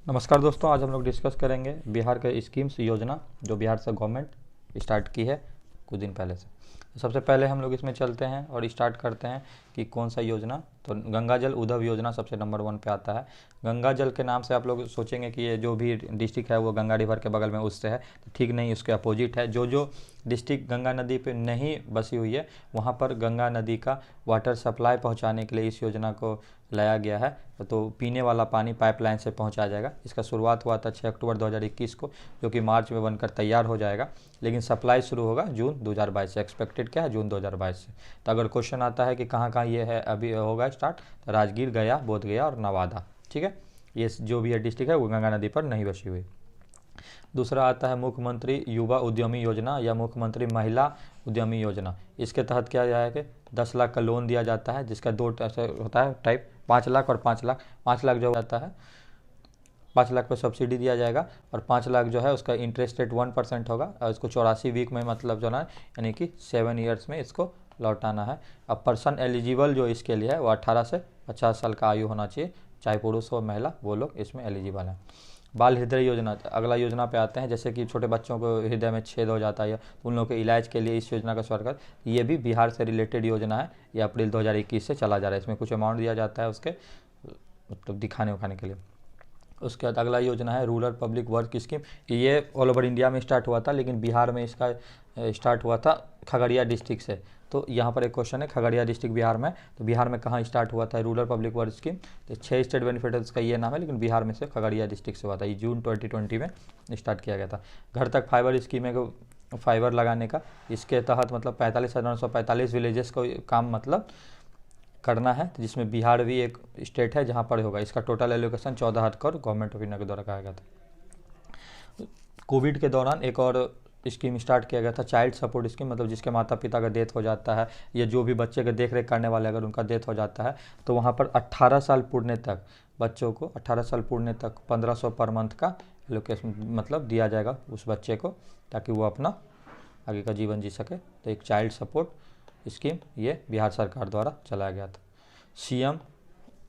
नमस्कार दोस्तों, आज हम लोग डिस्कस करेंगे बिहार के स्कीम्स योजना जो बिहार से गवर्नमेंट स्टार्ट की है कुछ दिन पहले से। तो सबसे पहले हम लोग इसमें चलते हैं और स्टार्ट करते हैं कि कौन सा योजना। तो गंगा जल उद्धव योजना सबसे नंबर 1 पे आता है। गंगा जल के नाम से आप लोग सोचेंगे कि ये जो भी डिस्ट्रिक्ट है वो गंगा रिवर के बगल में उससे है, तो ठीक नहीं, उसके अपोजिट है। जो जो डिस्ट्रिक्ट गंगा नदी पे नहीं बसी हुई है वहाँ पर गंगा नदी का वाटर सप्लाई पहुँचाने के लिए इस योजना को लाया गया है। तो पीने वाला पानी पाइपलाइन से पहुंचाया जाएगा। इसका शुरुआत हुआ था 6 अक्टूबर 2021 को, जो कि मार्च में बनकर तैयार हो जाएगा, लेकिन सप्लाई शुरू होगा जून 2022 से। एक्सपेक्टेड क्या है, जून 2022 से। तो अगर क्वेश्चन आता है कि कहाँ कहाँ ये है अभी होगा स्टार्ट, तो राजगीर, गया, बोधगया और नवादा, ठीक है। ये जो भी है डिस्ट्रिक्ट है वो गंगा नदी पर नहीं बसी हुई। दूसरा आता है मुख्यमंत्री युवा उद्यमी योजना या मुख्यमंत्री महिला उद्यमी योजना। इसके तहत क्या है कि 10 लाख का लोन दिया जाता है, जिसका दो ऐसे होता है टाइप, 5 लाख और 5 लाख। 5 लाख जो जाता है 5 लाख पर सब्सिडी दिया जाएगा और 5 लाख जो है उसका इंटरेस्ट रेट 1% होगा और इसको 84 वीक में मतलब जो है यानी कि 7 ईयर्स में इसको लौटाना है। अब पर्सन एलिजिबल जो इसके लिए है वो 18 से 50 साल का आयु होना चाहिए, चाहे पुरुष हो महिला, वो लोग इसमें एलिजिबल हैं। बाल हृदय योजना, अगला योजना पे आते हैं। जैसे कि छोटे बच्चों को हृदय में छेद हो जाता है तो उन लोगों के इलाज के लिए इस योजना का स्वीकार, ये भी बिहार से रिलेटेड योजना है। ये अप्रैल 2021 से चला जा रहा है। इसमें कुछ अमाउंट दिया जाता है उसके मतलब दिखाने उखाने के लिए। उसके बाद अगला योजना है रूरल पब्लिक वर्क स्कीम। ये ऑल ओवर इंडिया में स्टार्ट हुआ था, लेकिन बिहार में इसका स्टार्ट हुआ था खगड़िया डिस्ट्रिक्ट से। तो यहाँ पर एक क्वेश्चन है, खगड़िया डिस्ट्रिक्ट बिहार में, तो बिहार में कहाँ स्टार्ट हुआ था रूरल पब्लिक वर्क स्कीम। तो 6 स्टेट बेनिफिट का ये नाम है, लेकिन बिहार में से खगड़िया डिस्ट्रिक्ट से हुआ था। ये जून 2020 में स्टार्ट किया गया था। घर तक फाइबर स्कीम है, फाइबर लगाने का। इसके तहत मतलब 45,945 विलेजेस को काम मतलब करना है, जिसमें बिहार भी एक स्टेट है जहाँ पर होगा। इसका total allocation 14,000 crore government of India के द्वारा कहा गया था। कोविड के दौरान एक और स्कीम स्टार्ट किया गया था, चाइल्ड सपोर्ट स्कीम। मतलब जिसके माता पिता का डेथ हो जाता है या जो भी बच्चे का देख रेख करने वाले अगर उनका डेथ हो जाता है, तो वहाँ पर 18 साल पूर्णे तक बच्चों को 18 साल पूर्णे तक 1500 पर मंथ का एलोकेशन मतलब दिया जाएगा उस बच्चे को, ताकि वो अपना आगे का जीवन जी सके। तो एक चाइल्ड सपोर्ट स्कीम ये बिहार सरकार द्वारा चलाया गया था। CM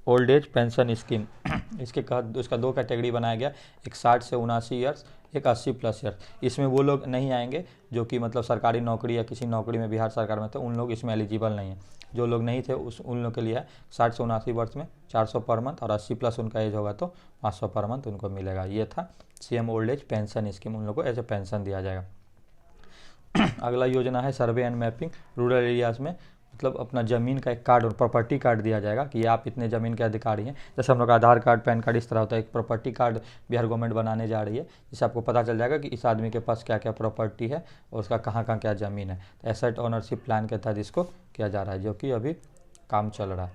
old age pension scheme इसके तहत उसका 2 कैटेगरी बनाया गया, एक 60 से 79 ईयर्स, एक 80+ ईयर्स। इसमें वो लोग नहीं आएंगे जो कि मतलब सरकारी नौकरी या किसी नौकरी में बिहार सरकार में थे, उन लोग इसमें एलिजिबल नहीं है। जो लोग नहीं थे उन लोग के लिए है 60 से 79 वर्ष में 400 पर मंथ, और 80+ उनका एज होगा तो 500 पर मंथ उनको मिलेगा। ये था CM old age pension scheme, उन लोग को एज ए पेंशन दिया जाएगा। अगला योजना है survey and mapping rural areas में। मतलब अपना ज़मीन का एक कार्ड और प्रॉपर्टी कार्ड दिया जाएगा कि आप इतने ज़मीन के अधिकारी हैं। जैसे हम लोग आधार कार्ड, पैन कार्ड इस तरह होता है, एक प्रॉपर्टी कार्ड बिहार गवर्नमेंट बनाने जा रही है, जिससे आपको पता चल जाएगा कि इस आदमी के पास क्या क्या प्रॉपर्टी है और उसका कहाँ कहाँ क्या ज़मीन है। तो एसेट ओनरशिप प्लान के तहत इसको किया जा रहा है, जो कि अभी काम चल रहा है।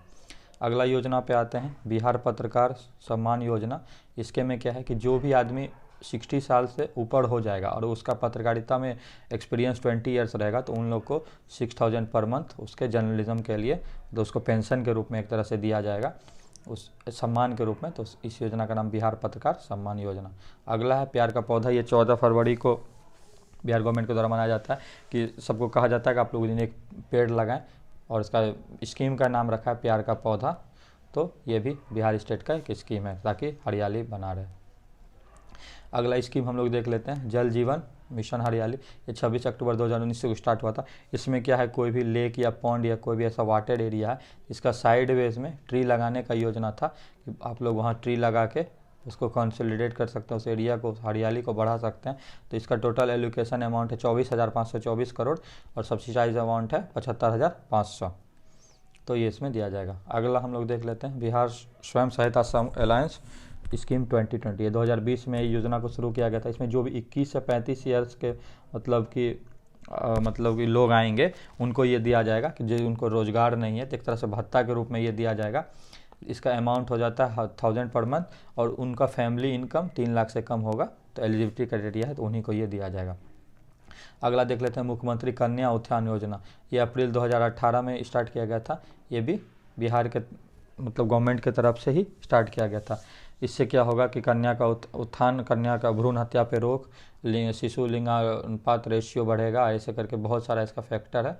अगला योजना पे आते हैं, बिहार पत्रकार सम्मान योजना। इसके में क्या है कि जो भी आदमी 60 साल से ऊपर हो जाएगा और उसका पत्रकारिता में एक्सपीरियंस 20 ईयर्स रहेगा, तो उन लोग को 6,000 पर मंथ उसके जर्नलिज्म के लिए, तो उसको पेंशन के रूप में एक तरह से दिया जाएगा, उस सम्मान के रूप में। तो इस योजना का नाम बिहार पत्रकार सम्मान योजना। अगला है प्यार का पौधा। ये 14 फरवरी को बिहार गवर्नमेंट के द्वारा मनाया जाता है कि सबको कहा जाता है कि आप लोग दिन एक पेड़ लगाएं, और इसका स्कीम का नाम रखा है प्यार का पौधा। तो ये भी बिहार स्टेट का एक स्कीम है ताकि हरियाली बना रहे। अगला स्कीम हम लोग देख लेते हैं, जल जीवन मिशन हरियाली। ये 26 अक्टूबर 2019 से स्टार्ट हुआ था। इसमें क्या है, कोई भी लेक या पॉन्ड या कोई भी ऐसा वाटेड एरिया है, इसका साइड वेज में ट्री लगाने का योजना था कि आप लोग वहाँ ट्री लगा के उसको कंसोलिडेट कर सकते हैं, उस एरिया को, हरियाली को बढ़ा सकते हैं। तो इसका टोटल एलोकेशन अमाउंट है 24,524 करोड़ और सब्सिडाइज अमाउंट है 75,500। तो ये इसमें दिया जाएगा। अगला हम लोग देख लेते हैं, बिहार स्वयं सहायता समूह अलायंस स्कीम 2020। ये 2020 में योजना को शुरू किया गया था। इसमें जो भी 21 से 35 ईयर्स के मतलब कि लोग आएंगे उनको ये दिया जाएगा कि जो उनको रोज़गार नहीं है, तो एक तरह से भत्ता के रूप में ये दिया जाएगा। इसका अमाउंट हो जाता है 1,000 पर मंथ, और उनका फैमिली इनकम 3 लाख से कम होगा, तो एलिजिबिलिटी क्राइटेरिया है, तो उन्हीं को ये दिया जाएगा। अगला देख लेते हैं, मुख्यमंत्री कन्या उत्थान योजना। ये अप्रैल 2018 में स्टार्ट किया गया था। ये भी बिहार के मतलब गवर्नमेंट की तरफ से ही स्टार्ट किया गया था। इससे क्या होगा कि कन्या का उत्थान, कन्या का भ्रूण हत्या पे रोक, शिशु लिंगानुपात रेशियो बढ़ेगा, ऐसे करके बहुत सारा इसका फैक्टर है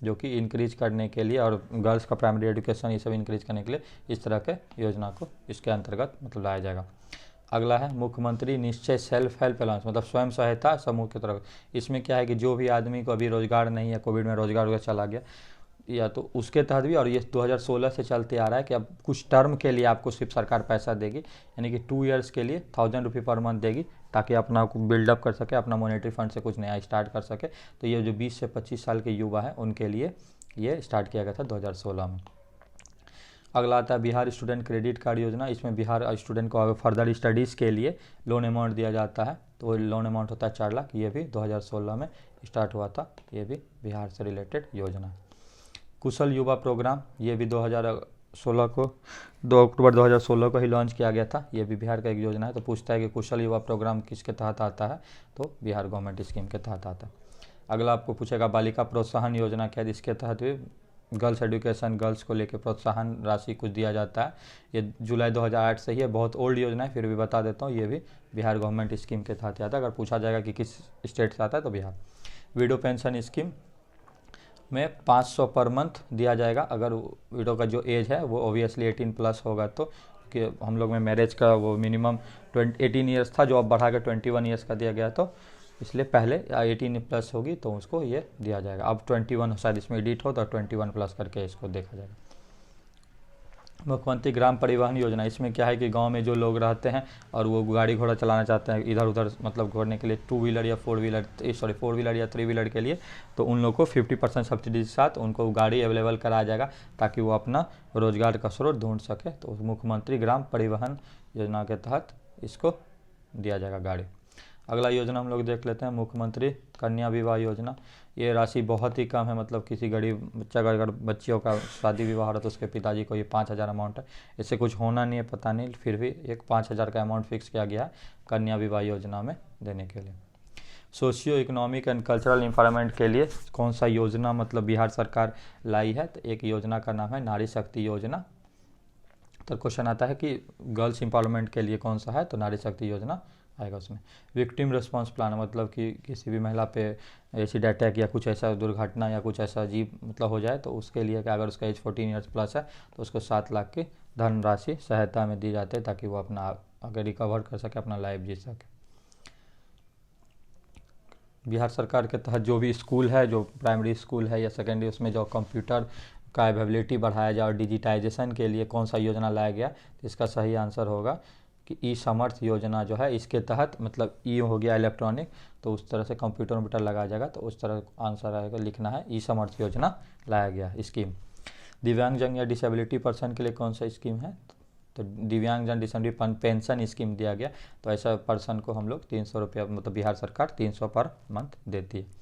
जो कि इंक्रीज करने के लिए, और गर्ल्स का प्राइमरी एजुकेशन ये सब इंक्रीज करने के लिए इस तरह के योजना को इसके अंतर्गत मतलब लाया जाएगा। अगला है मुख्यमंत्री निश्चय सेल्फ हेल्प अलाउंस, मतलब स्वयं सहायता समूह की तरफ। इसमें क्या है कि जो भी आदमी को अभी रोजगार नहीं है, कोविड में रोजगार वगैरह चला गया या तो उसके तहत भी, और ये 2016 से चलते आ रहा है कि अब कुछ टर्म के लिए आपको सिर्फ सरकार पैसा देगी, यानी कि 2 ईयर्स के लिए 1000 रुपये पर मंथ देगी, ताकि अपना बिल्डअप कर सके, अपना मॉनेटरी फंड से कुछ नया स्टार्ट कर सके। तो ये जो 20 से 25 साल के युवा हैं उनके लिए ये स्टार्ट किया गया था 2016 में। अगला आता है बिहार स्टूडेंट क्रेडिट कार्ड योजना। इसमें बिहार स्टूडेंट को अगर फर्दर स्टडीज़ के लिए लोन अमाउंट दिया जाता है, तो वो लोन अमाउंट होता है 4 लाख। ये भी 2016 में स्टार्ट हुआ था, ये भी बिहार से रिलेटेड योजना है। कुशल युवा प्रोग्राम, ये भी 2016 को 2 अक्टूबर 2016 को ही लॉन्च किया गया था। ये भी बिहार का एक योजना है। तो पूछता है कि कुशल युवा प्रोग्राम किसके तहत आता है, तो बिहार गवर्नमेंट स्कीम के तहत आता है। अगला आपको पूछेगा बालिका प्रोत्साहन योजना क्या है, इसके तहत भी गर्ल्स एजुकेशन, गर्ल्स को लेकर प्रोत्साहन राशि कुछ दिया जाता है। ये जुलाई 2008 से ही है, बहुत ओल्ड योजना है, फिर भी बता देता हूँ, ये भी बिहार गवर्नमेंट स्कीम के तहत आता है। अगर पूछा जाएगा कि किस स्टेट से आता है तो बिहार। विडो पेंशन स्कीम में 500 पर मंथ दिया जाएगा, अगर विडो का जो एज है वो ओबियसली 18+ होगा। तो कि हम लोग में मैरिज का वो मिनिमम 18 ईयर्स था, जो अब बढ़ा के 21 ईयर्स का दिया गया, तो इसलिए पहले 18+ होगी तो उसको ये दिया जाएगा। अब 21 शायद इसमें एडिट हो तो 21+ करके इसको देखा जाएगा। मुख्यमंत्री ग्राम परिवहन योजना, इसमें क्या है कि गांव में जो लोग रहते हैं और वो गाड़ी घोड़ा चलाना चाहते हैं इधर उधर, मतलब घूमने के लिए 2 व्हीलर या 4 व्हीलर या 3 व्हीलर के लिए, तो उन लोग को 50% सब्सिडी के साथ उनको गाड़ी अवेलेबल कराया जाएगा, ताकि वो अपना रोजगार का स्रोत ढूंढ सके। तो मुख्यमंत्री ग्राम परिवहन योजना के तहत इसको दिया जाएगा गाड़ी। अगला योजना हम लोग देख लेते हैं, मुख्यमंत्री कन्या विवाह योजना। ये राशि बहुत ही कम है, मतलब किसी गरीब बच्चा का अगर बच्चियों का शादी विवाह हो तो उसके पिताजी को ये 5000 अमाउंट है। इससे कुछ होना नहीं है, पता नहीं, फिर भी एक 5000 का अमाउंट फिक्स किया गया है कन्या विवाह योजना में देने के लिए। Socio economic and cultural empowerment के लिए कौन सा योजना मतलब बिहार सरकार लाई है, तो एक योजना का नाम है नारी शक्ति योजना। तो क्वेश्चन आता है कि गर्ल्स एम्पावरमेंट के लिए कौन सा है, तो नारी शक्ति योजना आएगा उसमें। विक्टिम रिस्पांस प्लान, मतलब कि किसी भी महिला पे एसिड अटैक या कुछ ऐसा दुर्घटना या कुछ ऐसा अजीब मतलब हो जाए, तो उसके लिए कि अगर उसका एज 14 ईयर्स प्लस है तो उसको 7 लाख की धनराशि सहायता में दी जाती है, ताकि वो अपना आगे रिकवर कर सके, अपना लाइफ जी सके। बिहार सरकार के तहत जो भी स्कूल है, जो प्राइमरी स्कूल है या सेकेंडरी, उसमें जो कंप्यूटर का अवेलेबिलिटी बढ़ाया जाए और डिजिटाइजेशन के लिए कौन सा योजना लाया गया, तो इसका सही आंसर होगा कि ई समर्थ योजना जो है, इसके तहत मतलब ई हो गया इलेक्ट्रॉनिक, तो उस तरह से कंप्यूटर वम्प्यूटर लगाया जाएगा, तो उस तरह आंसर आएगा, लिखना है ई समर्थ योजना लाया गया स्कीम। दिव्यांगजन या डिसेबिलिटी पर्सन के लिए कौन सा स्कीम है, तो दिव्यांगजन डिसेबिलिटी पेंशन स्कीम दिया गया। तो ऐसा पर्सन को हम लोग 300 रुपया, मतलब बिहार सरकार 300 पर मंथ देती है।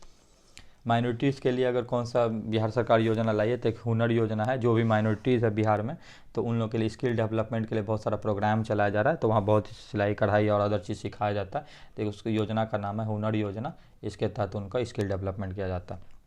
माइनॉरिटीज़ के लिए अगर कौन सा बिहार सरकार योजना लाई है, तो एक हुनर योजना है। जो भी माइनॉरिटीज़ है बिहार में, तो उन लोग के लिए स्किल डेवलपमेंट के लिए बहुत सारा प्रोग्राम चलाया जा रहा है, तो वहाँ बहुत सिलाई कढ़ाई और अदर चीज़ सिखाया जाता है। तो उसकी योजना का नाम है हुनर योजना, इसके तहत उनका स्किल डेवलपमेंट किया जाता है।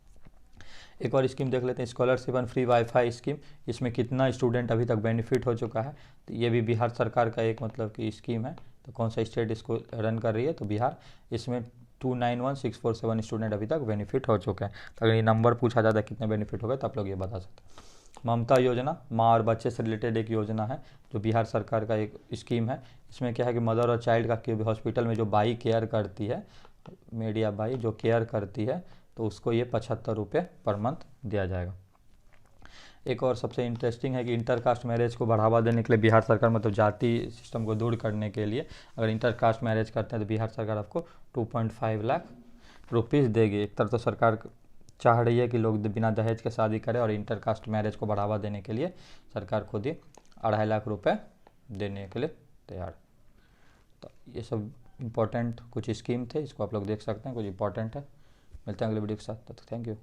एक और स्कीम देख लेते हैं, scholarship and free wifi scheme. इसमें कितना स्टूडेंट अभी तक बेनिफिट हो चुका है, तो ये भी बिहार सरकार का एक मतलब की स्कीम है। तो कौन सा स्टेट इसको रन कर रही है, तो बिहार। इसमें 291,647 स्टूडेंट अभी तक बेनिफिट हो चुके हैं। तो अगर ये नंबर पूछा जाता है कितने बेनिफिट हो गए, तो आप लोग ये बता सकते हैं। ममता योजना माँ और बच्चे से रिलेटेड एक योजना है, जो बिहार सरकार का एक स्कीम है। इसमें क्या है कि मदर और चाइल्ड का हॉस्पिटल में जो बाई केयर करती है, मेड या बाई जो केयर करती है, तो उसको ये 75 रुपये पर मंथ दिया जाएगा। एक और सबसे इंटरेस्टिंग है कि इंटरकास्ट मैरिज को बढ़ावा देने के लिए बिहार सरकार, मतलब जाति सिस्टम को दूर करने के लिए, अगर इंटरकास्ट मैरिज करते हैं तो बिहार सरकार आपको 2.5 लाख रुपीज़ देगी। एक तरह तो सरकार चाह रही है कि लोग बिना दहेज के शादी करें, और इंटरकास्ट मैरिज को बढ़ावा देने के लिए सरकार खुद ही 2.5 लाख रुपये देने के लिए तैयार। तो ये सब इम्पोर्टेंट कुछ स्कीम थे, इसको आप लोग देख सकते हैं, कुछ इंपॉर्टेंट है। मिलते हैं अगले वीडियो के साथ, तो थैंक यू।